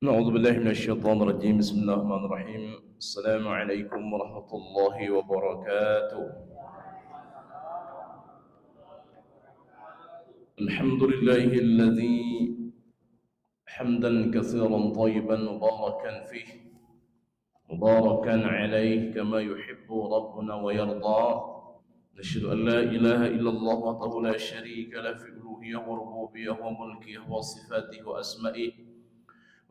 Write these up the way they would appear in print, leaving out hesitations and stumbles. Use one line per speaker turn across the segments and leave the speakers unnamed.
أعوذ بالله من الشيطان الرجيم. بسم الله الرحمن الرحيم. السلام عليكم ورحمة الله وبركاته. الحمد لله الذي حمدا كثيرا طيبا مباركا فيه مباركا عليه كما يحب ربنا ويرضى. نشهد أن لا إله إلا الله وحده لا شريك له في ألوهية وربوبية وملكه وصفاته وأسمائه،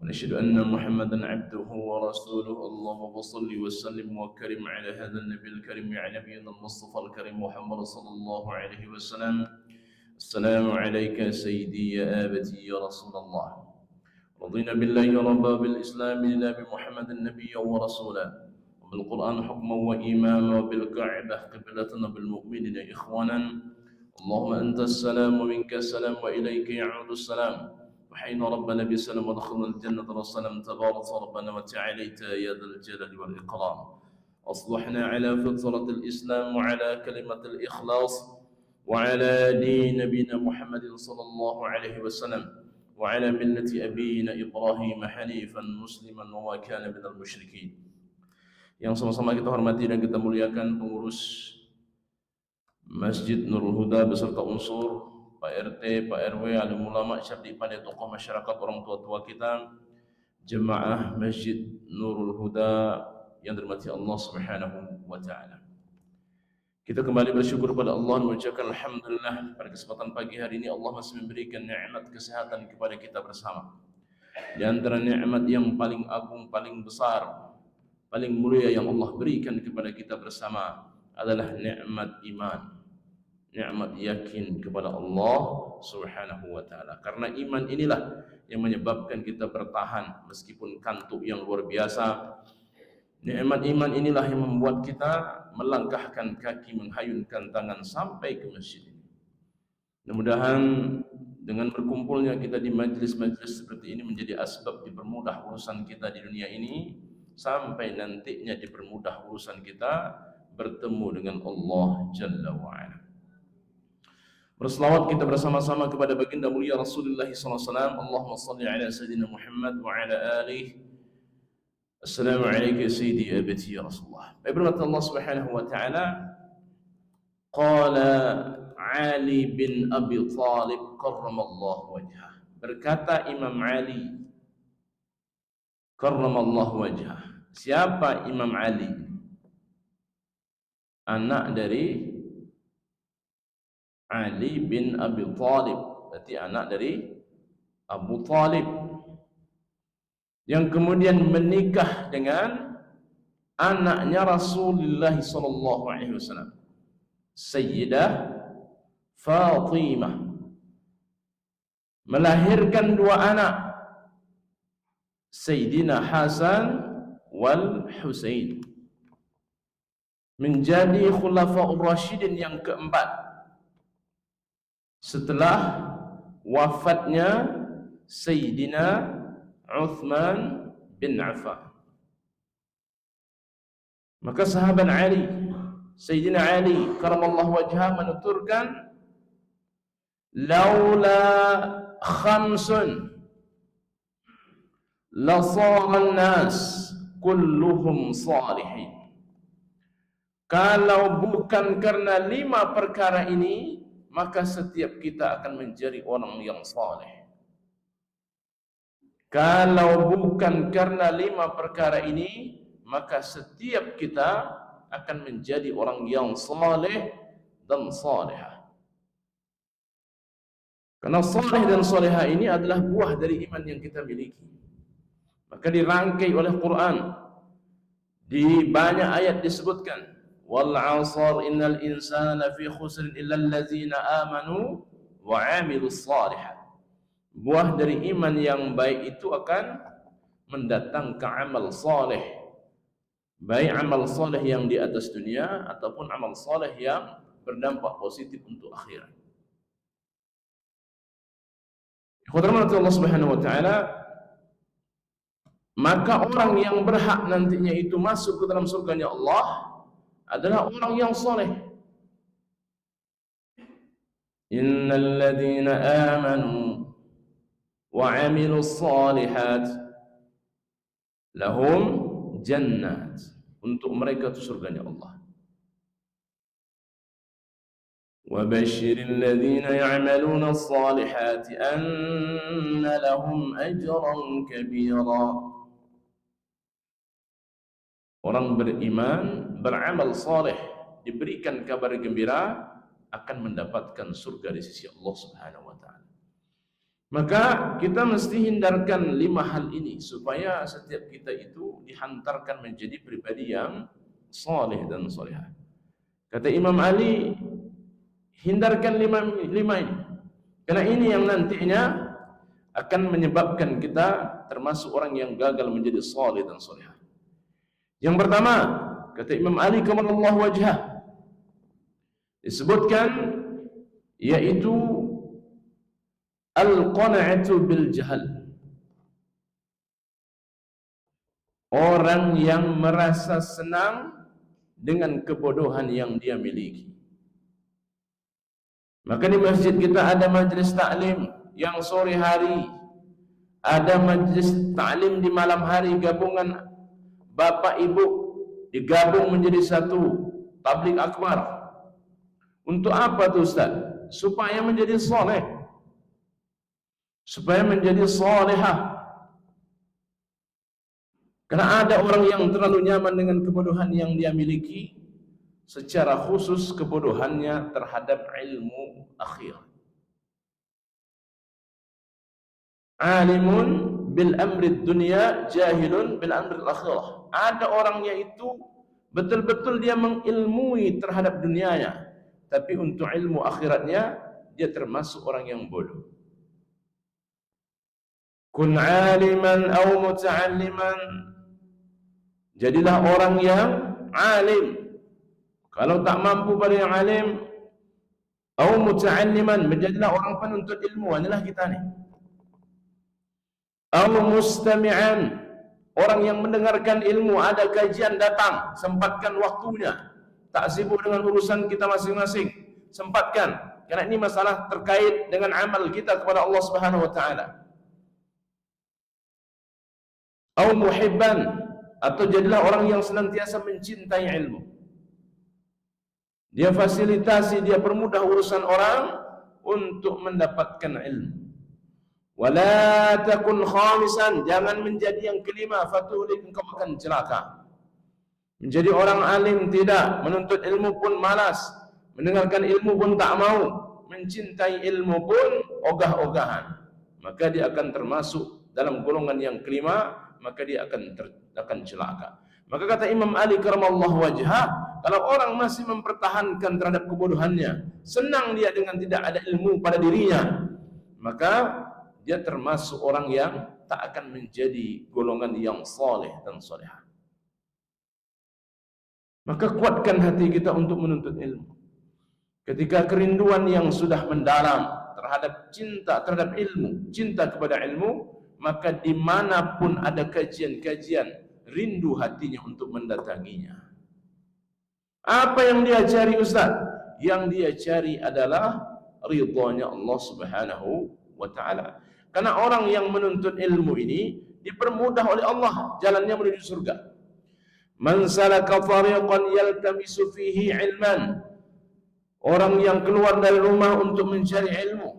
ونشهد أن محمدا عبده ورسوله. اللهم صل وسلم وكرم على هذا النبي الكريم، على نبينا المصطفى الكريم محمد صلى الله عليه وسلم. السلام عليك سيدي يا آبتي يا رسول الله. رضينا بالله ربا، بالإسلام دينا، بمحمد النبي ورسولا، وبالقرآن حكما وإماما، وبالكعبة قبلتنا، بالمؤمنين إخوانا. اللهم أنت السلام ومنك السلام وإليك يعود السلام. وحين ربنا بسلام ودخلنا الجنة والسلام، تبارك ربنا وتعاليت يا ذا الجلال والإكرام. أصلحنا على فطرة الإسلام وعلى كلمة الإخلاص وعلى دين نبينا محمد صلى الله عليه وسلم وعلى ملة أبينا إبراهيم حنيفا مسلما وما كان من المشركين. Yang sama-sama kita hormati dan kita muliakan pengurus Masjid Nurul Huda beserta unsur Pak RT, Pak RW, alim ulama, syardi pandai, tokoh masyarakat, orang tua-tua kita, jemaah Masjid Nurul Huda yang dirahmati Allah Subhanahu wa taala. Kita kembali bersyukur pada Allah dan mengucapkan alhamdulillah pada kesempatan pagi hari ini Allah masih memberikan nikmat kesehatan kepada kita bersama. Di antara nikmat yang paling agung, paling besar, paling mulia yang Allah berikan kepada kita bersama adalah nikmat iman, nikmat yakin kepada Allah Subhanahu wa taala. Karena iman inilah yang menyebabkan kita bertahan meskipun kantuk yang luar biasa. Nikmat iman inilah yang membuat kita melangkahkan kaki, menghayunkan tangan sampai ke masjid ini. Mudah-mudahan dengan berkumpulnya kita di majlis-majlis seperti ini menjadi asbab dipermudah urusan kita di dunia ini, sampai nantinya dipermudah urusan kita bertemu dengan Allah Jalla wa'ala. Berselawat kita bersama-sama kepada baginda mulia Rasulullah SAW. Allahumma salli ala Sayyidina Muhammad wa ala alihi. Assalamualaikum Sayyidi Abati ya Rasulullah. Baik, Allah Subhanahu wa ta'ala qala Ali bin Abi Talib karramallahu wajhah. Berkata Imam Ali karramallahu wajhah. Siapa Imam Ali? Anak dari Ali bin Abi Talib, berarti anak dari Abu Talib, yang kemudian menikah dengan anaknya Rasulullah sallallahu alaihi wasallam, Sayyidah Fatimah, melahirkan dua anak, Sayyidina Hasan wal Husain, menjadi Khulafaur Rasyidin yang keempat setelah wafatnya Sayyidina Uthman bin Affan. Maka sahabat Ali, Sayyidina Ali karamallahu wajhah, menuturkan, laula khamsun la sara nas kulluhum salihin. Kalau bukan karena 5 perkara ini, maka setiap kita akan menjadi orang yang saleh. Kalau bukan karena 5 perkara ini, maka setiap kita akan menjadi orang yang saleh dan salihah. Karena saleh dan salihah ini adalah buah dari iman yang kita miliki. Maka dirangkai oleh Quran, di banyak ayat disebutkan, wal 'asr innal insana fi khusr illa allazina amanu wa 'amilus shalihat. Buah dari iman yang baik itu akan mendatangkan amal saleh, baik amal saleh yang di atas dunia ataupun amal saleh yang berdampak positif untuk akhirat. Khairan Allah Subhanahu wa taala, maka orang yang berhak nantinya itu masuk ke dalam surganya Allah adalah orang yang saleh. Innal ladzina amanu wa 'amilus shalihat Lahum jannat, untuk mereka itu surganya Allah. Wa basyiril ladzina ya'maluna as-salihati anna lahum ajran kabira. Orang beriman, beramal saleh, diberikan kabar gembira akan mendapatkan surga di sisi Allah Subhanahu wa taala. Maka kita mesti hindarkan 5 hal ini supaya setiap kita itu dihantarkan menjadi pribadi yang saleh dan salihah. Kata Imam Ali, hindarkan 5 ini. Karena ini yang nantinya akan menyebabkan kita termasuk orang yang gagal menjadi saleh dan salihah. Yang pertama, kata Imam Ali karramallahu wajhah, disebutkan yaitu al-qana'atu bil jahal. Orang yang merasa senang dengan kebodohan yang dia miliki. Maka di masjid kita ada majlis taklim yang sore hari, ada majlis taklim di malam hari, gabungan bapak ibu digabung menjadi satu tabligh akbar. Untuk apa tu Ustaz? Supaya menjadi soleh, supaya menjadi solehah. Karena ada orang yang terlalu nyaman dengan kebodohan yang dia miliki, secara khusus kebodohannya terhadap ilmu akhir. Alimun bil amri dunia, jahilun bil amri akhirah. Ada orangnya itu betul-betul dia mengilmui terhadap dunianya, tapi untuk ilmu akhiratnya dia termasuk orang yang bodoh. Kun aliman aw muta'alliman, jadilah orang yang alim. Kalau tak mampu pada yang alim, aw muta'alliman, menjadilah orang penuntut ilmu. Inilah kita ni. Aw mustami'an, orang yang mendengarkan ilmu, ada kajian datang, sempatkan waktunya. Tak sibuk dengan urusan kita masing-masing, sempatkan, karena ini masalah terkait dengan amal kita kepada Allah Subhanahu wa taala. Aw muhibban, atau jadilah orang yang senantiasa mencintai ilmu. Dia fasilitasi, dia permudah urusan orang untuk mendapatkan ilmu. Wala takun khamisan, jangan menjadi yang kelima, fatuhlik, engkau akan celaka. Menjadi orang alim tidak, menuntut ilmu pun malas, mendengarkan ilmu pun tak mau, mencintai ilmu pun ogah-ogahan, maka dia akan termasuk dalam golongan yang kelima, maka dia akan celaka. Maka kata Imam Ali karramallahu wajhah, kalau orang masih mempertahankan terhadap kebodohannya, senang dia dengan tidak ada ilmu pada dirinya, maka dia termasuk orang yang tak akan menjadi golongan yang saleh dan salihah. Maka kuatkan hati kita untuk menuntut ilmu. Ketika kerinduan yang sudah mendalam terhadap cinta terhadap ilmu, cinta kepada ilmu, maka dimanapun ada kajian-kajian, rindu hatinya untuk mendatanginya. Apa yang dia cari Ustaz? Yang dia cari adalah ridhanya Allah Subhanahu wa ta'ala. Karena orang yang menuntut ilmu ini dipermudah oleh Allah jalannya menuju surga. Man salaka tariqan yaltamisu fihi ilman, orang yang keluar dari rumah untuk mencari ilmu,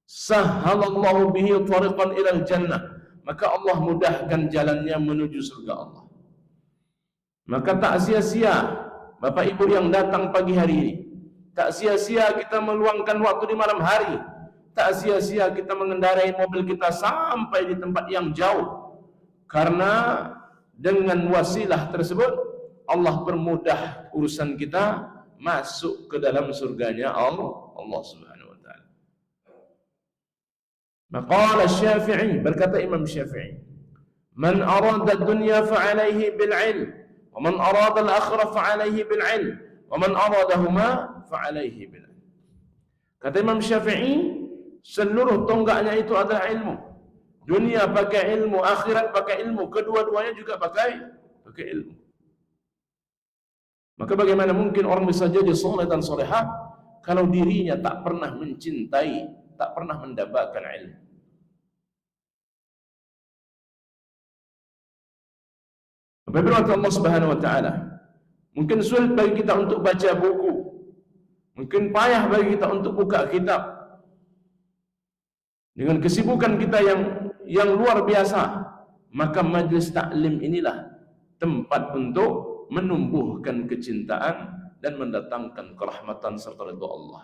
sahhalallahu bihi tariqan ilal jannah, maka Allah mudahkan jalannya menuju surga Allah. Maka tak sia-sia Bapak Ibu yang datang pagi hari ini, tak sia-sia kita meluangkan waktu di malam hari, tak sia-sia kita mengendarai mobil kita sampai di tempat yang jauh, karena dengan wasilah tersebut Allah permudah urusan kita masuk ke dalam surganya Allah Subhanahu wa taala. Maqala Syafi'i, berkata Imam Syafi'i, man arada ad-dunya fa alayhi bil 'ilm, wa man arada al-akhirah fa alayhi bil 'ilm, wa man aradahuma fa alayhi bil 'ilm. Kata Imam Syafi'i, seluruh tonggaknya itu adalah ilmu. Dunia pakai ilmu, akhirat pakai ilmu, kedua-duanya juga pakai ilmu. Maka bagaimana mungkin orang bisa jadi soleh dan solehah kalau dirinya tak pernah mencintai, tak pernah mendapatkan ilmu? Apabila Allah Subhanahu wa taala, mungkin sulit bagi kita untuk baca buku, mungkin payah bagi kita untuk buka kitab. Dengan kesibukan kita yang luar biasa, maka majlis taklim inilah tempat untuk menumbuhkan kecintaan dan mendatangkan kerahmatan serta ridha Allah.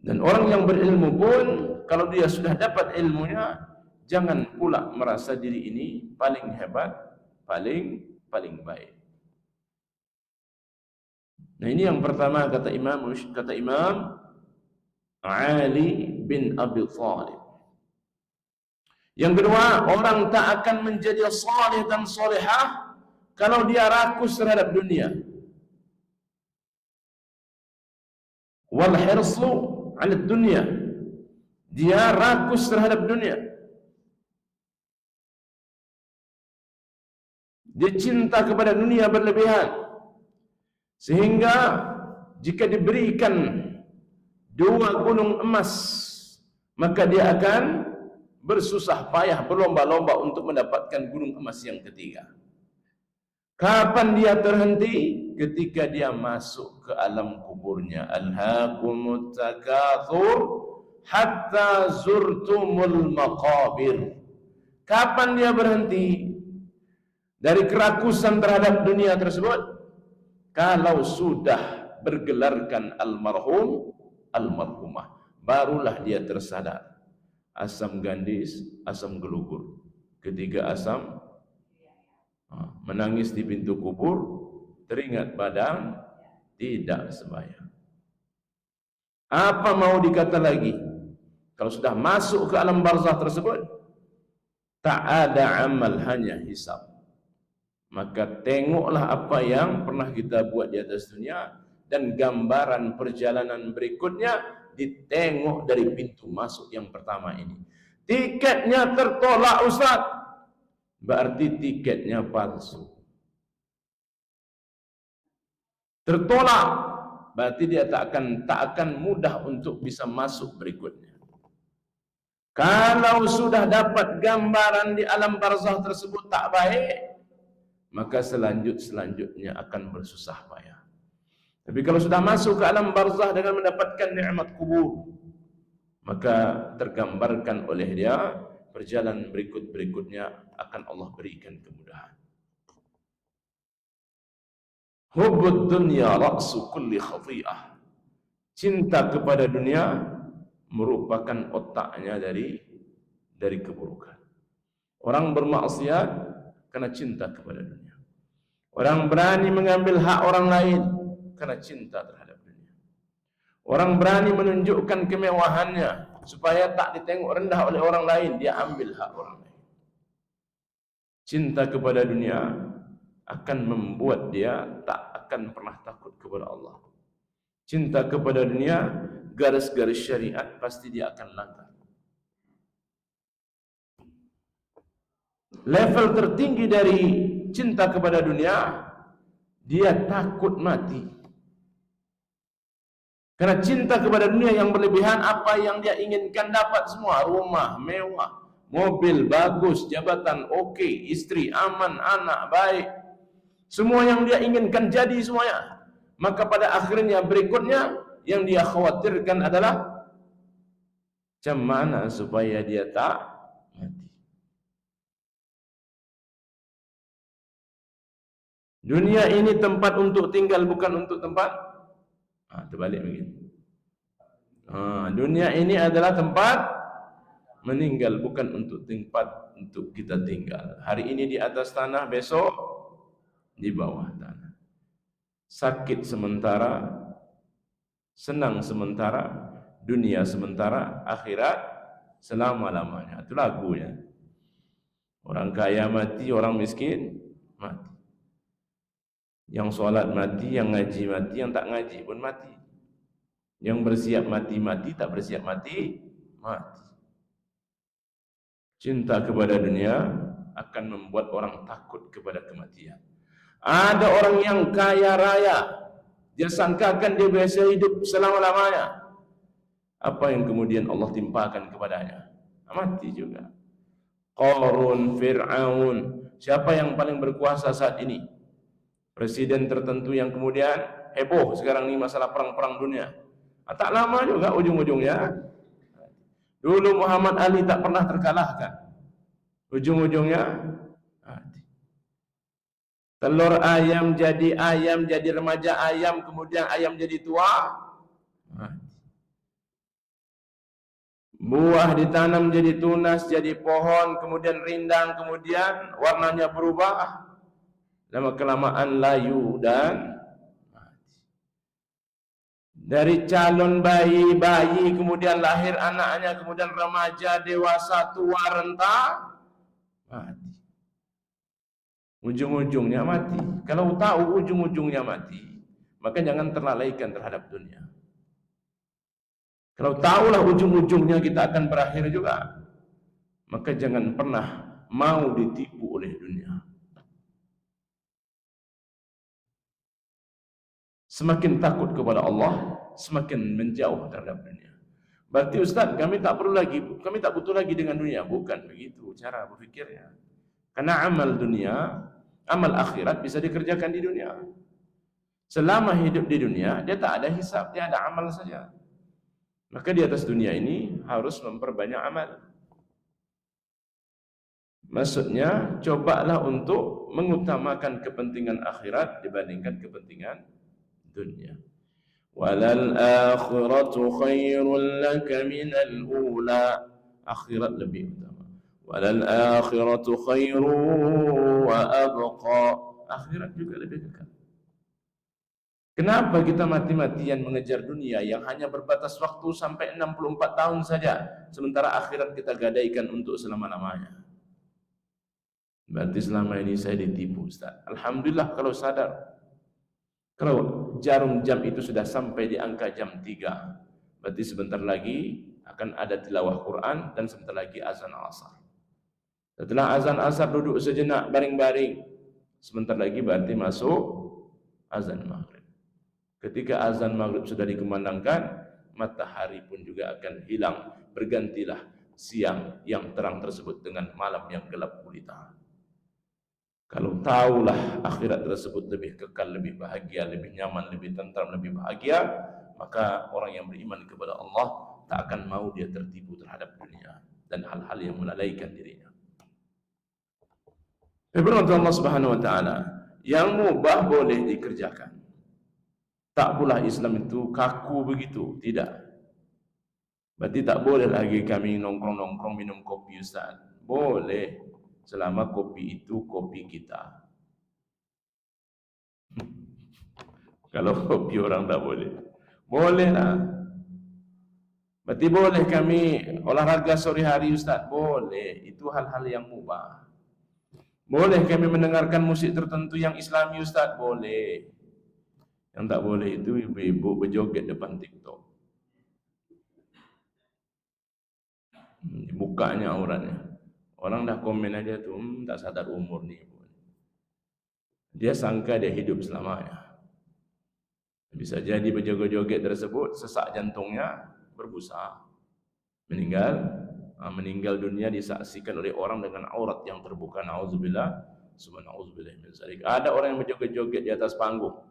Dan orang yang berilmu pun, kalau dia sudah dapat ilmunya, jangan pula merasa diri ini paling hebat, paling baik. Nah, ini yang pertama kata Imam Ali bin Abi Thalib. Yang kedua, orang tak akan menjadi salih dan salihah kalau dia rakus terhadap dunia. Wal hirsu 'ala dunya. Dia rakus terhadap dunia. Dia cinta kepada dunia berlebihan. Sehingga jika diberikan 2 gunung emas, maka dia akan bersusah payah berlomba-lomba untuk mendapatkan gunung emas yang ketiga. Kapan dia terhenti? Ketika dia masuk ke alam kuburnya. Alhaakumut takatsur hatta zurtumul maqabir. Kapan dia berhenti dari kerakusan terhadap dunia tersebut? Kalau sudah bergelarkan almarhum, almarhumah, barulah dia tersadar. Asam gandis, asam gelugur. Ketiga asam, menangis di pintu kubur, teringat badan, tidak sembahyang. Apa mau dikata lagi? Kalau sudah masuk ke alam barzah tersebut, tak ada amal, hanya hisab. Maka tengoklah apa yang pernah kita buat di atas dunia, dan gambaran perjalanan berikutnya ditengok dari pintu masuk yang pertama ini. Tiketnya tertolak, Ustaz, berarti tiketnya palsu. Tertolak, berarti dia tak akan mudah untuk bisa masuk berikutnya. Kalau sudah dapat gambaran di alam barzah tersebut tak baik, maka selanjutnya akan bersusah payah. Tapi kalau sudah masuk ke alam barzah dengan mendapatkan nikmat kubur, maka tergambarkan oleh dia perjalanan berikutnya akan Allah berikan kemudahan. Hubbud dunya ra'su kulli khati'ah. Cinta kepada dunia merupakan otaknya dari keburukan. Orang bermaksiat karena cinta kepada dunia. Orang berani mengambil hak orang lain karena cinta terhadap dunia. Orang berani menunjukkan kemewahannya supaya tak ditengok rendah oleh orang lain, dia ambil hak orang lain. Cinta kepada dunia akan membuat dia tak akan pernah takut kepada Allah. Cinta kepada dunia, garis-garis syariat pasti dia akan langgar. Level tertinggi dari cinta kepada dunia, dia takut mati. Karena cinta kepada dunia yang berlebihan, apa yang dia inginkan dapat semua. Rumah mewah, mobil bagus, jabatan okey, istri aman, anak baik. Semua yang dia inginkan jadi semuanya. Maka pada akhirnya berikutnya yang dia khawatirkan adalah macam mana supaya dia tak mati. Dunia ini tempat untuk tinggal, bukan untuk tempat terbalik begini. Dunia ini adalah tempat meninggal, bukan untuk tempat untuk kita tinggal. Hari ini di atas tanah, besok di bawah tanah. Sakit sementara, senang sementara, dunia sementara, akhirat selama-lamanya. Itu lagunya. Orang kaya mati, orang miskin mati. Yang solat mati, yang ngaji mati, yang tak ngaji pun mati. Yang bersiap mati, mati, tak bersiap mati, mati. Cinta kepada dunia akan membuat orang takut kepada kematian. Ada orang yang kaya raya, dia sangkakan dia biasa hidup selama-lamanya. Apa yang kemudian Allah timpakan kepadanya? Mati juga. Qarun, Fir'aun. Siapa yang paling berkuasa saat ini? Presiden tertentu yang kemudian heboh sekarang ini masalah perang-perang dunia. Tak lama juga ujung-ujungnya. Dulu Muhammad Ali tak pernah terkalahkan. Ujung-ujungnya mati. Telur ayam, jadi remaja ayam, kemudian ayam jadi tua, mati. Buah ditanam jadi tunas, jadi pohon, kemudian rindang, kemudian warnanya berubah, lama kelamaan layu dan mati. Dari calon bayi, kemudian lahir anaknya, kemudian remaja, dewasa, tua, renta, mati. Ujung-ujungnya mati. Kalau tahu ujung-ujungnya mati, maka jangan terlalaikan terhadap dunia. Kalau tahulah ujung-ujungnya kita akan berakhir juga, maka jangan pernah mau ditipu oleh dunia. Semakin takut kepada Allah, semakin menjauh terhadap dunia. Berarti Ustaz, kami tak butuh lagi dengan dunia. Bukan begitu cara berfikirnya. Karena amal dunia, amal akhirat bisa dikerjakan di dunia. Selama hidup di dunia, dia tak ada hisab, dia ada amal saja. Maka di atas dunia ini harus memperbanyak amal. Maksudnya, cobalah untuk mengutamakan kepentingan akhirat dibandingkan kepentingan dunia. Walal akhiratu khairul laka minal ula. Akhirat lebih utama. Walal akhiratu khairu wa abqa. Akhirat juga lebih kekal. Kenapa kita mati-matian mengejar dunia yang hanya berbatas waktu sampai 64 tahun saja, sementara akhirat kita gadaikan untuk selama-lamanya? Berarti selama ini saya ditipu, Ustaz. Alhamdulillah kalau sadar. Kalau jarum jam itu sudah sampai di angka jam 3, berarti sebentar lagi akan ada tilawah Quran dan sebentar lagi azan asar. Setelah azan asar duduk sejenak baring-baring. Sebentar lagi berarti masuk azan maghrib. Ketika azan maghrib sudah dikumandangkan, matahari pun juga akan hilang. Bergantilah siang yang terang tersebut dengan malam yang gelap gulita. Kalau tahulah akhirat tersebut lebih kekal, lebih bahagia, lebih nyaman, lebih tentram, lebih bahagia, maka orang yang beriman kepada Allah tak akan mau dia tertipu terhadap dunia dan hal-hal yang melalaikan dirinya. Firman Allah Subhanahu wa taala, yang mubah boleh dikerjakan. Tak pula Islam itu kaku begitu, tidak. Berarti tak boleh lagi kami nongkrong-nongkrong minum kopi, Ustaz. Boleh, selama kopi itu kopi kita. Kalau kopi orang tak boleh. Boleh lah. Berarti boleh kami olahraga sore hari, Ustaz. Boleh, itu hal-hal yang mubah. Boleh kami mendengarkan musik tertentu yang Islami, Ustaz. Boleh. Yang tak boleh itu ibu-ibu berjoget depan TikTok. Bukanya auratnya. Orang dah komen aja tu, tak sadar umur ni. Dia sangka dia hidup selamanya. Bisa jadi berjoget-joget tersebut sesak jantungnya berbusa. Meninggal dunia disaksikan oleh orang dengan aurat yang terbuka. Nauzubillah, subhanallah min zalik. Ada orang yang berjoget-joget di atas panggung.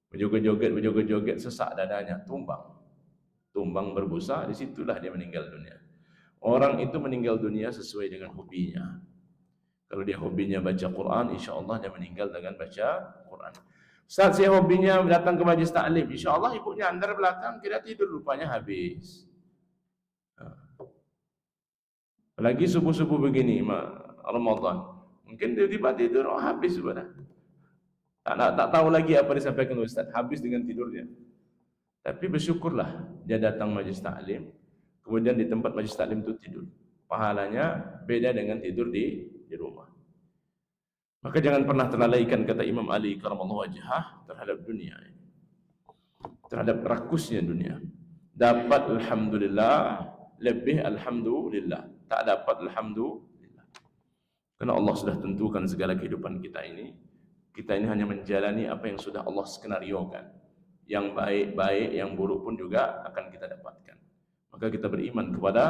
Berjoget-joget sesak dadanya, tumbang berbusa, disitulah dia meninggal dunia. Orang itu meninggal dunia sesuai dengan hobinya. Kalau dia hobinya baca Quran, insya-Allah dia meninggal dengan baca Quran. Ustaz, saya hobinya datang ke majlis taklim, insya-Allah ibunya andar belakang, kira tidur, rupanya habis. Apalagi subuh-subuh begini, Ramadan. Mungkin tiba-tiba tidur, habis sudah. Tak tahu lagi apa disampaikan Ustaz, habis dengan tidurnya. Tapi bersyukurlah dia datang majlis taklim, kemudian di tempat majlis taklim itu tidur. Pahalanya beda dengan tidur di rumah. Maka jangan pernah terlalaikan, kata Imam Ali karamallahu wajhah, terhadap dunia ini. Terhadap rakusnya dunia. Dapat alhamdulillah, lebih alhamdulillah. Tak dapat alhamdulillah. Karena Allah sudah tentukan segala kehidupan kita ini. Kita ini hanya menjalani apa yang sudah Allah skenariokan. Yang baik-baik, yang buruk pun juga akan kita dapatkan. Maka kita beriman kepada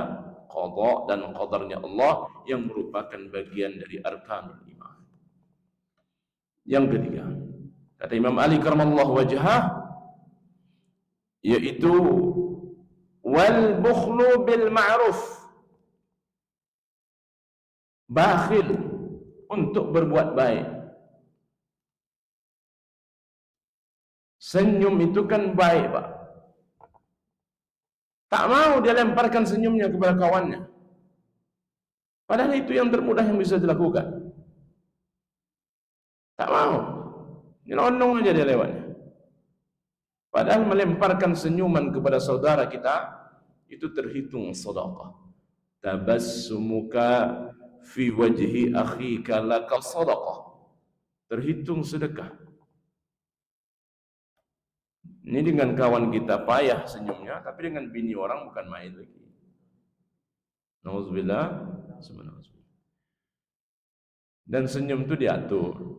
qada dan qadarnya Allah yang merupakan bagian dari arkanul iman. Yang ketiga, kata Imam Ali karamallahu wajhah, yaitu wal bukhlu bil ma'ruf, bakhil untuk berbuat baik. Senyum itu kan baik, Pak. Tak mau dia lemparkan senyumnya kepada kawannya, padahal itu yang termudah yang bisa dilakukan. Tak mau, nyelonong aja dia lewatnya. Padahal melemparkan senyuman kepada saudara kita itu terhitung sedekah. Tabassumuka fi wajhi akhika laka sadaqah, terhitung sedekah. Ini dengan kawan kita payah senyumnya, tapi dengan bini orang bukan main lagi. Nauzubillah. Dan senyum itu diatur,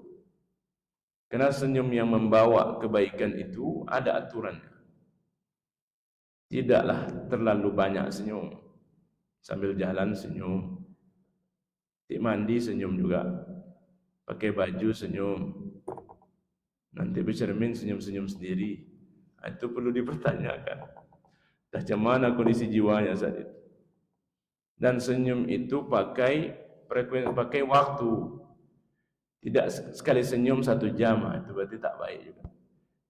karena senyum yang membawa kebaikan itu ada aturannya. Tidaklah terlalu banyak senyum, sambil jalan senyum, tik mandi senyum juga, pakai baju senyum, nanti bercermin senyum-senyum sendiri. Itu perlu dipertanyakan, macam mana kondisi jiwanya saat itu. Dan senyum itu pakai frekuensi, pakai waktu. Tidak sekali senyum 1 jam, itu berarti tak baik juga.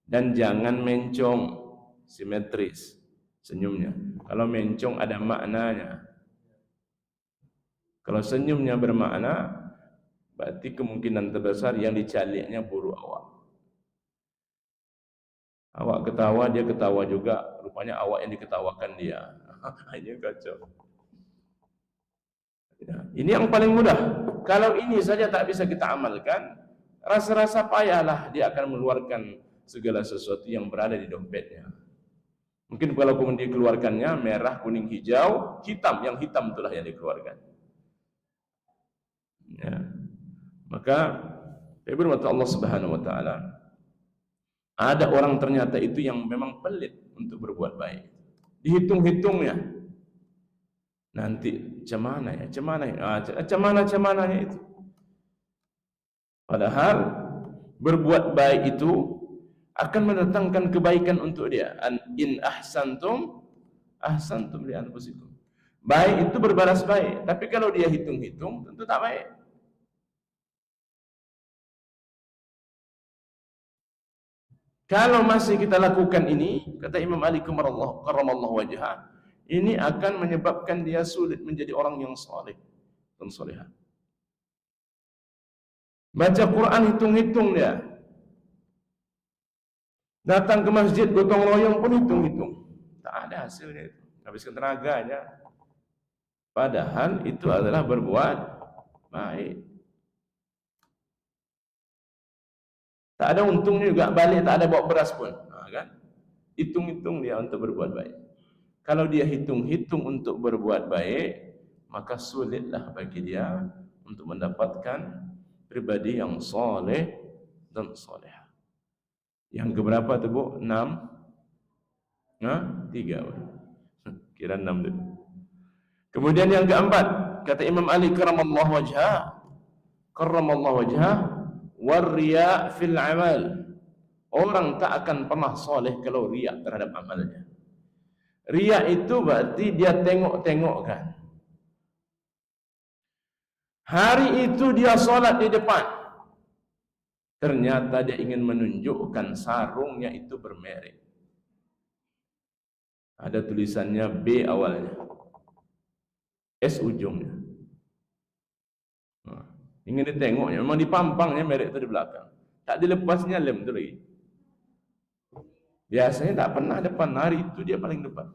Dan jangan mencong, simetris senyumnya. Kalau mencong ada maknanya. Kalau senyumnya bermakna, berarti kemungkinan terbesar yang dicaliknya buruk awak. Awak ketawa, dia ketawa juga, rupanya awak yang diketawakan dia. Ini kacau. Ini yang paling mudah. Kalau ini saja tak bisa kita amalkan, rasa-rasa payahlah dia akan mengeluarkan segala sesuatu yang berada di dompetnya. Mungkin kalau kemudian dikeluarkannya merah, kuning, hijau, hitam, yang hitam itulah yang dikeluarkan. Ya. Maka firman Allah Subhanahu wa taala, ada orang ternyata itu yang memang pelit untuk berbuat baik. Dihitung-hitungnya. Nanti cemana ya itu. Padahal berbuat baik itu akan mendatangkan kebaikan untuk dia. In ahsantum ahsantum li anfusikum. Baik itu berbalas baik, tapi kalau dia hitung-hitung tentu tak baik. Kalau masih kita lakukan ini, kata Imam Ali karamallahu wajhah, ini akan menyebabkan dia sulit menjadi orang yang saleh dan salihah. Baca Quran hitung-hitung dia. Datang ke masjid gotong royong pun hitung-hitung. Tak ada hasilnya itu. Habiskan tenaganya. Padahal itu adalah berbuat baik. Tak ada untungnya juga, balik tak ada bawa beras pun. Kan? Hitung-hitung dia untuk berbuat baik. Kalau dia hitung-hitung untuk berbuat baik, maka sulitlah bagi dia untuk mendapatkan pribadi yang soleh dan soleh. Yang keberapa tu Bu? 6? 3. Kira 6 tu. Kemudian yang keempat, kata Imam Ali karamallahu wajhah, warriya fil amal. Orang tak akan pernah soleh kalau riak terhadap amalnya. Riak itu berarti dia tengok-tengokkan. Hari itu dia solat di depan, ternyata dia ingin menunjukkan sarungnya itu bermerek. Ada tulisannya B awalnya, S ujungnya. Ingin ditengoknya, memang dipampangnya merek itu di belakang. Tak dilepasnya lem itu lagi. Biasanya tak pernah depan, hari itu dia paling depan.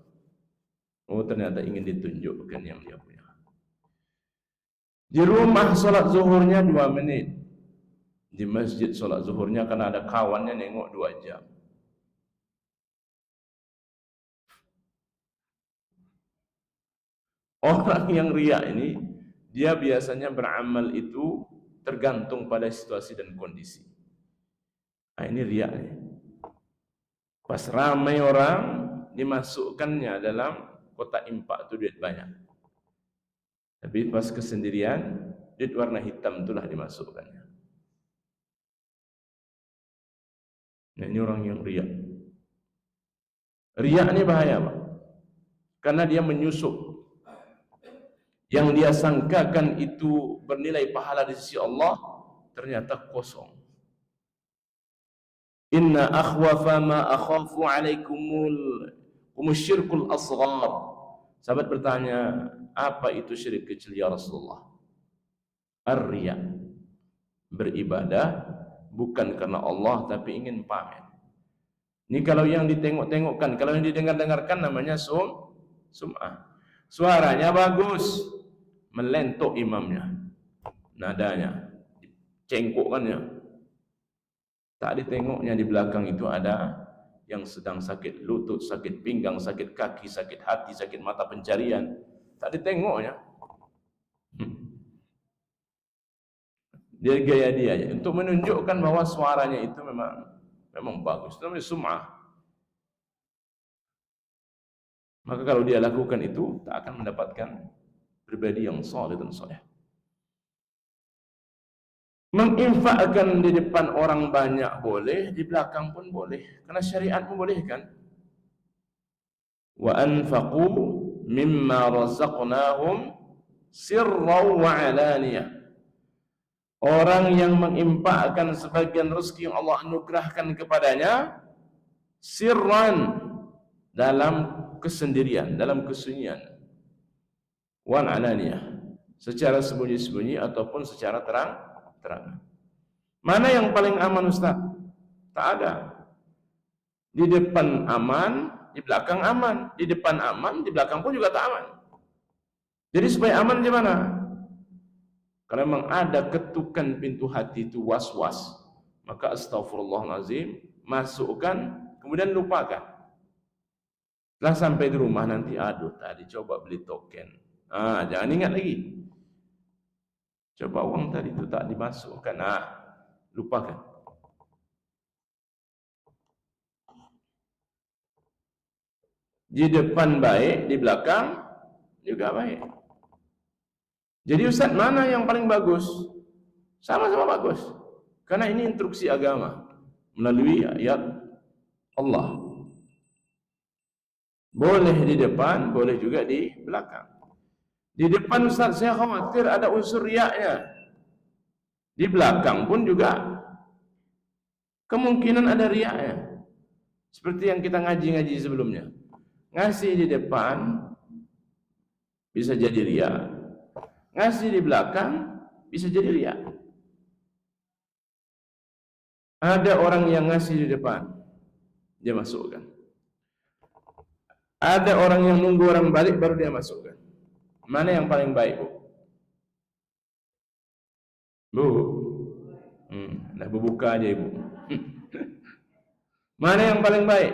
Oh, ternyata ingin ditunjukkan yang dia punya. Di rumah solat zuhurnya 2 menit. Di masjid solat zuhurnya karena ada kawannya nengok 2 jam. Orang yang riak ini, dia biasanya beramal itu tergantung pada situasi dan kondisi. Nah, ini riak nih. Pas ramai orang, dimasukkannya dalam kotak impak itu duit banyak. Tapi pas kesendirian, duit warna hitam itulah dimasukkannya. Nah, ini orang yang riak. Riak ini bahaya, Pak. Karena dia menyusup. Yang dia sangkakan itu bernilai pahala di sisi Allah, ternyata kosong. Inna akhwafa ma akhafu alaikumul syirkul asghar. Sahabat bertanya, apa itu syirik kecil ya Rasulullah? Ar-riya. Beribadah bukan karena Allah tapi ingin pamer. Ini kalau yang ditengok-tengokkan, kalau yang didengar-dengarkan namanya sum'ah. Suaranya bagus, melentok imamnya, nadanya, cengkokkannya. Tak ditengoknya di belakang itu ada yang sedang sakit lutut, sakit pinggang, sakit kaki, sakit hati, sakit mata pencarian. Tak ditengoknya. Dia gaya dia aja untuk menunjukkan bahwa suaranya itu memang bagus. Itu namanya sum'ah. Maka kalau dia lakukan itu, tak akan mendapatkan pribadi yang saleh dan saleh. Menginfakkan di depan orang banyak boleh, di belakang pun boleh, karena syariat membolehkan. Wa anfaqu mimma razaqnahum sirran wa alaniyah. Orang yang menginfakkan sebagian rezeki yang Allah anugerahkan kepadanya sirran, dalam kesendirian, dalam kesunyian, wan alaniyah, secara sembunyi-sembunyi ataupun secara terang. Mana yang paling aman, Ustaz? Tak ada. Di depan aman, di belakang aman. Di depan aman, di belakang pun juga tak aman. Jadi supaya aman gimana? Karena memang ada ketukan pintu hati itu was-was, maka astagfirullahalazim, masukkan, kemudian lupakan. Setelah sampai di rumah nanti, aduh tadi coba beli token. Jangan ingat lagi. Coba uang tadi itu tak dimasukkan. Lupakan. Di depan baik, di belakang juga baik. Jadi Ustaz, mana yang paling bagus? Sama-sama bagus. Karena ini instruksi agama melalui ayat Allah. Boleh di depan, boleh juga di belakang. Di depan Ustaz saya khawatir ada unsur riaknya. Di belakang pun juga kemungkinan ada riaknya. Seperti yang kita ngaji-ngaji sebelumnya. Ngasih di depan bisa jadi riak. Ngasih di belakang bisa jadi riak. Ada orang yang ngasih di depan, dia masukkan. Ada orang yang nunggu orang balik baru dia masukkan. Mana yang paling baik, Bu? Bu? Dah berbuka aja Ibu. Mana yang paling baik?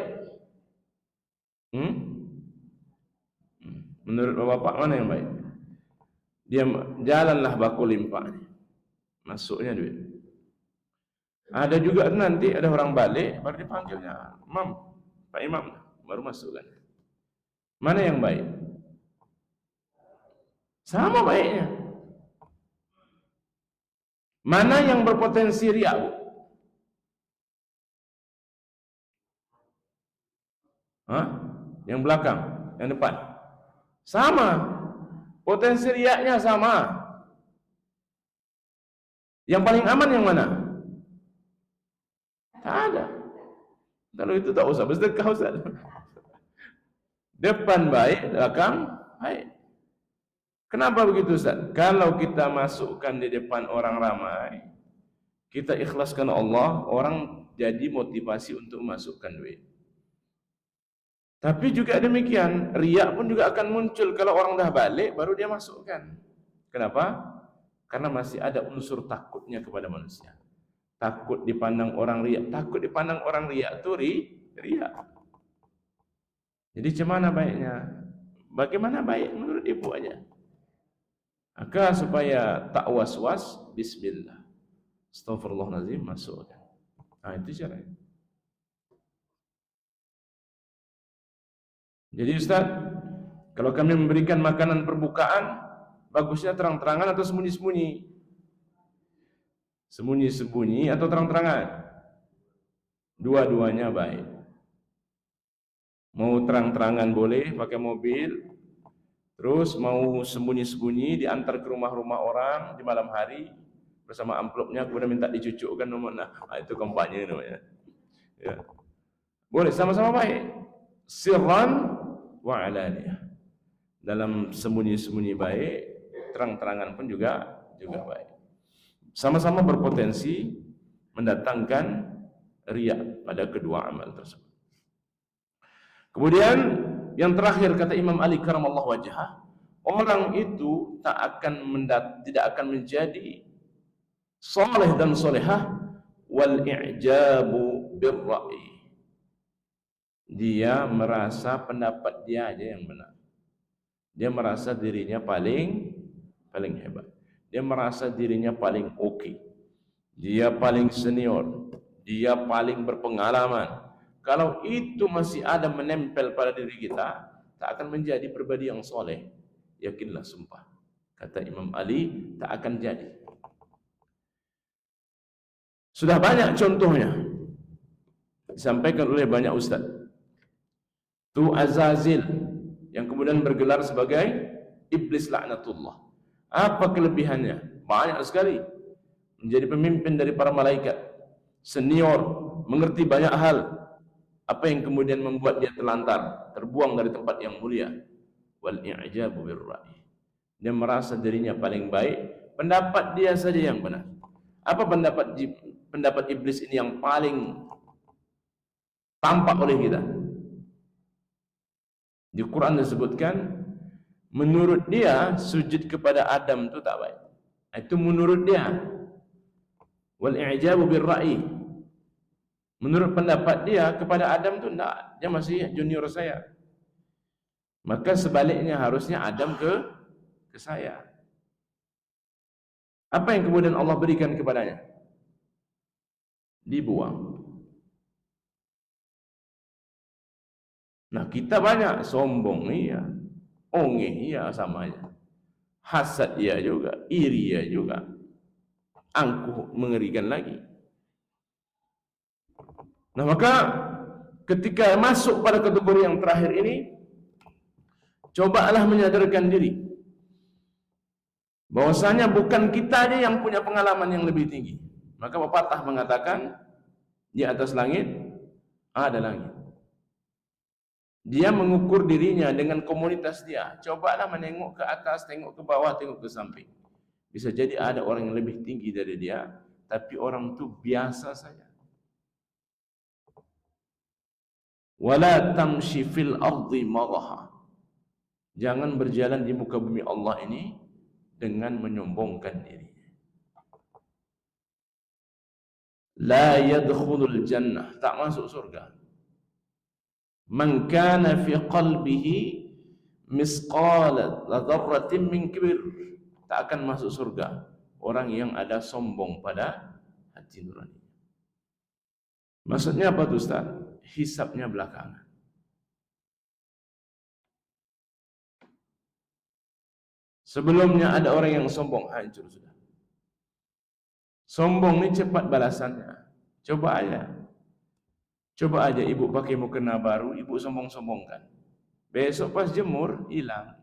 Menurut Bapak mana yang baik? Dia jalanlah baku limpah. Masuknya duit. Ada juga nanti ada orang balik baru dipanggilnya, "Imam, Pak Imam," baru masukkan. Mana yang baik? Sama baiknya. Mana yang berpotensi riak, Bu? Yang belakang, yang depan. Sama. Potensi riaknya sama. Yang paling aman yang mana? Tak ada. Kalau itu tak usah bersedekah, Ustaz. Depan baik, belakang baik. Kenapa begitu, Ustaz? Kalau kita masukkan di depan orang ramai, kita ikhlaskan Allah, orang jadi motivasi untuk masukkan duit. Tapi juga demikian, riak pun juga akan muncul kalau orang dah balik baru dia masukkan. Kenapa? Karena masih ada unsur takutnya kepada manusia. Takut dipandang orang riak, takut dipandang orang riak itu riak. Jadi macam mana baiknya? Bagaimana baik menurut ibu aja? Maka supaya tak was-was, bismillah. Astaghfirullahaladzim, masukkan. Itu caranya. Jadi Ustaz, kalau kami memberikan makanan perbukaan, Bagusnya terang-terangan atau sembunyi-sembunyi? Sembunyi-sembunyi atau terang-terangan? Dua-duanya baik. Mau terang-terangan boleh pakai mobil, terus mau sembunyi-sembunyi diantar ke rumah-rumah orang di malam hari bersama amplopnya, kemudian minta dicucukkan nomor. Nah, itu kampanye namanya. Ya. Boleh, sama-sama baik. Sirran wa alaniyah. Dalam sembunyi-sembunyi baik, terang-terangan pun juga baik. Sama-sama berpotensi mendatangkan riya pada kedua amal tersebut. Kemudian yang terakhir kata Imam Ali karamallahu wajhah, orang itu tidak akan menjadi saleh dan solehah wal i'jabu birra'i. Dia merasa pendapat dia aja yang benar. Dia merasa dirinya paling hebat. Dia merasa dirinya paling oke. Dia paling senior. Dia paling berpengalaman. Kalau itu masih ada menempel pada diri kita, tak akan menjadi pribadi yang soleh. Yakinlah sumpah. Kata Imam Ali, tak akan jadi. Sudah banyak contohnya disampaikan oleh banyak ustaz. Tu Azazil yang kemudian bergelar sebagai iblis laknatullah. Apa kelebihannya? Banyak sekali. Menjadi pemimpin dari para malaikat, senior, mengerti banyak hal. Apa yang kemudian membuat dia terlantar, terbuang dari tempat yang mulia? Wal i'jabu birra'i. Dia merasa dirinya paling baik, pendapat dia saja yang benar. Apa pendapat iblis ini yang paling tampak oleh kita? Di Quran disebutkan, menurut dia sujud kepada Adam itu tak baik. Itu menurut dia. Wal i'jabu birra'i. Menurut pendapat dia kepada Adam itu tidak, dia masih junior saya. Maka sebaliknya harusnya Adam ke saya. Apa yang kemudian Allah berikan kepadanya? Dibuang. Nah, kita banyak sombong, iya. Ongeh, iya samanya. Hasad, iya juga. Iri, iya juga. Angkuh, mengerikan lagi. Nah, maka ketika masuk pada kategori yang terakhir ini, cobalah menyadarkan diri bahwasanya bukan kita aja yang punya pengalaman yang lebih tinggi. Maka pepatah mengatakan, di atas langit ada langit. Dia mengukur dirinya dengan komunitas dia. Cobalah menengok ke atas, tengok ke bawah, tengok ke samping. Bisa jadi ada orang yang lebih tinggi dari dia, tapi orang itu biasa saja. Wala tamshi fil ardi maraha. Jangan berjalan di muka bumi Allah ini dengan menyombongkan diri. La yadkhulul jannah, tak masuk surga. Man kana fi qalbihi misqala dzarratin min kibr, tak akan masuk surga orang yang ada sombong pada hati nurani. Maksudnya apa tuh Ustaz? Hisabnya belakangan. Sebelumnya ada orang yang sombong, hancur sudah. Sombong ni cepat balasannya. Coba aja ibu pakai mukena baru, ibu sombong-sombongkan. Besok pas jemur, hilang.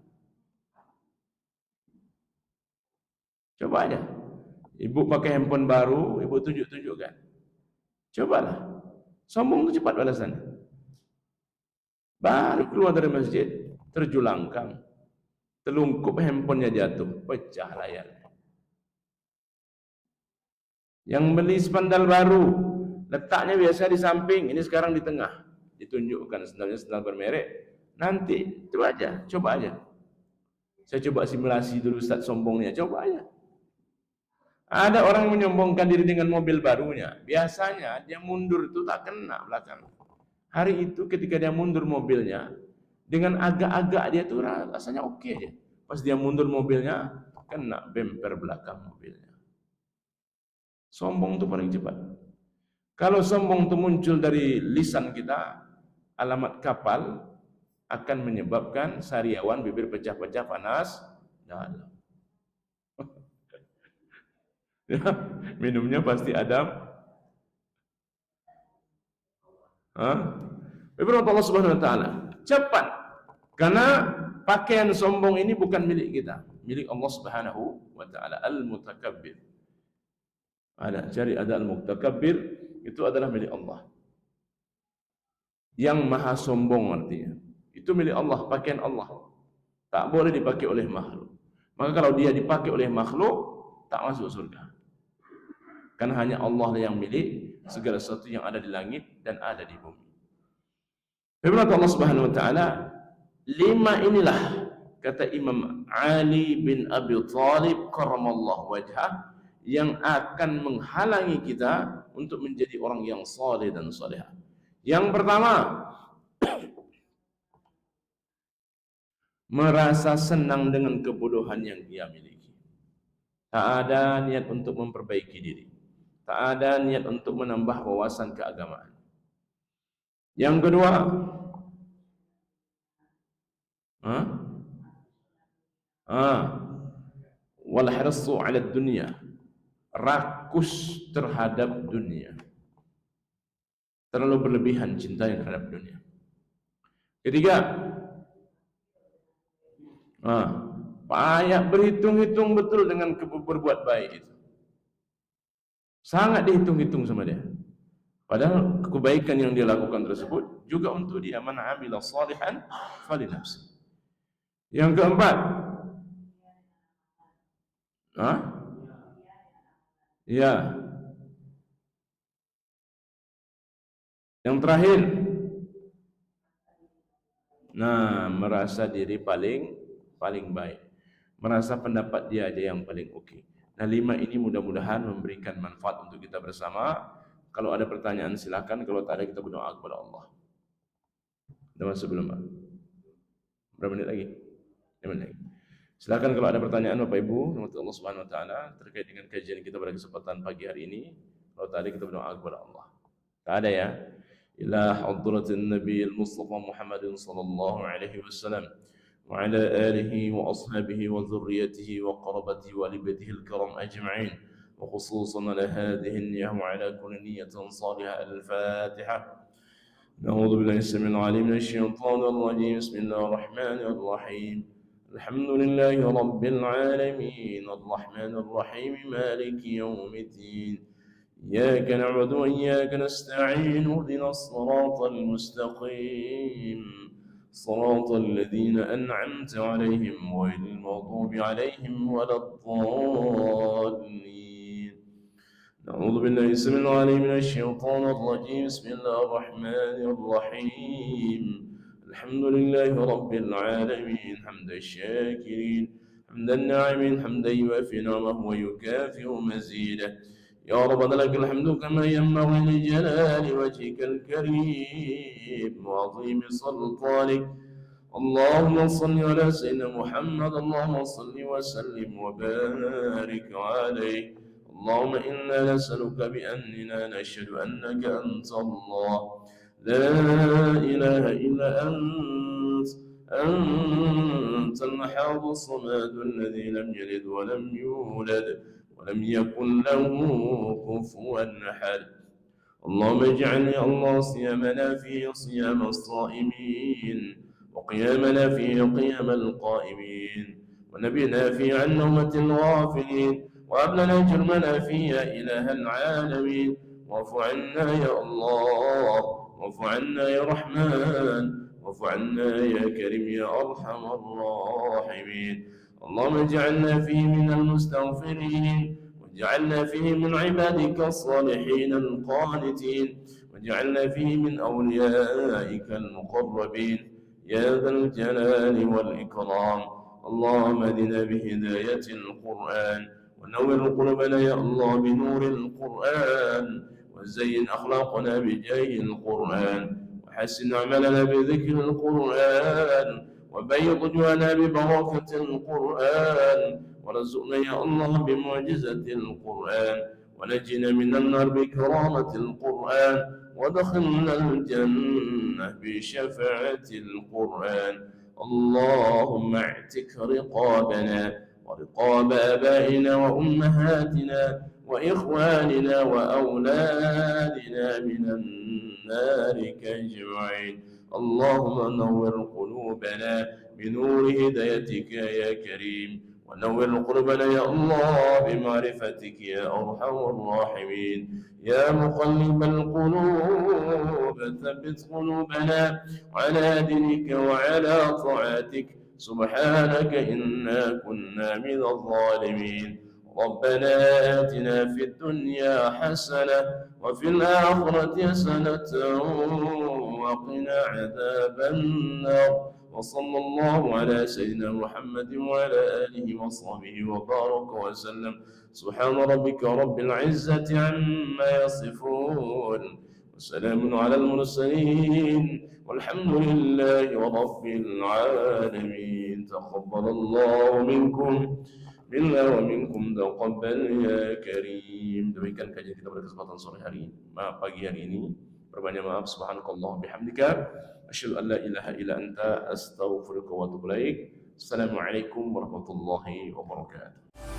Coba aja. Ibu pakai handphone baru, ibu tunjuk-tunjukkan. Cobalah. Sombong itu cepat balasannya. Baru keluar dari masjid, terjulangkang. Telungkup handphonenya jatuh, pecah layarnya. Yang beli spandal baru, letaknya biasa di samping, ini sekarang di tengah. Ditunjukkan sendalnya sendal bermerek. Nanti, coba aja. Saya coba simulasi dulu Ustaz sombongnya, coba aja. Ada orang menyombongkan diri dengan mobil barunya. Biasanya dia mundur itu tak kena belakang. Hari itu ketika dia mundur mobilnya, dengan agak-agak dia tuh rasanya oke aja. Pas dia mundur mobilnya, kena bemper belakang mobilnya. Sombong itu paling cepat. Kalau sombong itu muncul dari lisan kita, alamat kapal akan menyebabkan sariawan bibir pecah-pecah panas dalam. Ya, minumnya pasti Adam. Firman Allah Subhanahu wa taala, cepat. Karena pakaian sombong ini bukan milik kita, milik Allah Subhanahu wa taala. Al-Mutakabbir. Cari ada Al-Mutakabbir, itu adalah milik Allah. Yang maha sombong artinya. Itu milik Allah, pakaian Allah. Tak boleh dipakai oleh makhluk. Maka kalau dia dipakai oleh makhluk, tak masuk surga. Karena hanya Allah yang milik segala sesuatu yang ada di langit dan ada di bumi. Firman Allah Subhanahu wa taala, 5 inilah kata Imam Ali bin Abi Thalib karramallahu wajhah yang akan menghalangi kita untuk menjadi orang yang saleh dan salihah. Yang pertama, merasa senang dengan kebodohan yang dia miliki. Tak ada niat untuk memperbaiki diri. Tak ada niat untuk menambah wawasan keagamaan. Yang kedua, wal hirsu 'ala dunya, rakus terhadap dunia. Terlalu berlebihan cintanya terhadap dunia. Ketiga, payah berhitung-hitung betul dengan berbuat baik itu. Sangat dihitung-hitung sama dia. Padahal kebaikan yang dia lakukan tersebut juga untuk dia, man 'amila shalihan falinafsi. Yang keempat, ya. Yang terakhir, merasa diri paling baik, merasa pendapat dia aja yang paling oke. Nah, 5 ini mudah-mudahan memberikan manfaat untuk kita bersama. Kalau ada pertanyaan silakan, kalau tak ada kita berdoa kepada Allah. Sudah masuk belum, Pak? Berapa menit lagi? 5 menit lagi. Silakan kalau ada pertanyaan Bapak Ibu, rahmat Allah Subhanahu wa taala terkait dengan kajian kita pada kesempatan pagi hari ini. Kalau tak ada kita berdoa kepada Allah. Tak ada ya. Ila hadratin Nabi Mustafa Muhammad sallallahu alaihi wasallam wa ala alihi wa ashabihi wa dhurriyyatihi wa qarabatihi wa libatihi al-kiram ajma'in wa khususan ala hadhihi an-niyyah wa ala kulli niyyatin salihah. Al-Fatiha. نعوذ بالله السميع العليم من الشيطان الرجيم. بسم الله الرحمن الرحيم. الحمد لله رب العالمين الرحمن الرحيم مالك يوم الدين إياك نعبد وإياك نستعين اهدنا الصراط المستقيم صراط الذين أنعمت عليهم غير المغضوب عليهم ولا الضالين. نعوذ بالله السميع العليم من الشيطان الرجيم. بسم الله الرحمن الرحيم. الحمد لله رب العالمين حمد الشاكرين حمد الناعمين حمدا يوافي نعمه ويكافئ مزيده. يا ربنا لك الحمد كما ينبغي لجلال وجهك الكريم وعظيم سلطانك. اللهم صل على سيدنا محمد. اللهم صل وسلم وبارك عليه. اللهم إنا نسألك بأننا نشهد أنك أنت الله لا إله إلا أنت الأحد الصمد الذي لم يلد ولم يولد ولم يكن له كفوا أحد. اللهم اجعل يا الله صيامنا فيه صيام الصائمين وقيامنا فيه قيام القائمين ونبينا فيه عن نومة الغافلين وهب لنا جرمنا فيه يا إله العالمين. واعف عنا يا الله واعف عنا يا رحمن واعف عنا يا كريم يا أرحم الراحمين. اللهم اجعلنا فيه من المستغفرين واجعلنا فيه من عبادك الصالحين القانتين واجعلنا فيه من أوليائك المقربين يا ذا الجلال والإكرام. اللهم اهدنا بهداية القرآن ونور قلوبنا يا الله بنور القرآن وزين أخلاقنا بجاه القرآن وحسن عملنا بذكر القرآن وبيض وجوهنا ببركة القرآن ورزقنا يا الله بمعجزة القرآن ونجنا من النار بكرامة القرآن ودخلنا الجنة بشفاعة القرآن. اللهم اعتق رقابنا ورقاب آبائنا وأمهاتنا وإخواننا وأولادنا من النار كأجمعين. اللهم نور قلوبنا بنور هدايتك يا كريم، ونور قلوبنا يا الله بمعرفتك يا أرحم الراحمين. يا مقلب القلوب ثبت قلوبنا على دينك وعلى طاعتك. سبحانك إنا كنا من الظالمين. ربنا آتنا في الدنيا حسنة وفي الآخرة حسنة وقنا عذاب النار. وصلى الله على سيدنا محمد وعلى آله وصحبه وبارك وسلم. سبحان ربك رب العزة عما يصفون، وسلام على المرسلين، والحمد لله رب العالمين. تقبل الله منكم منا وminkum, taqabbal ya karim. Demikian kajian kita pada kesempatan sore hari ini, pagi hari ini. Berbanyak maaf. Subhanakallah bihamdika asyhadu an la ilaha illa anta astaghfiruka wa atubu ilaik. Assalamualaikum warahmatullahi wabarakatuh.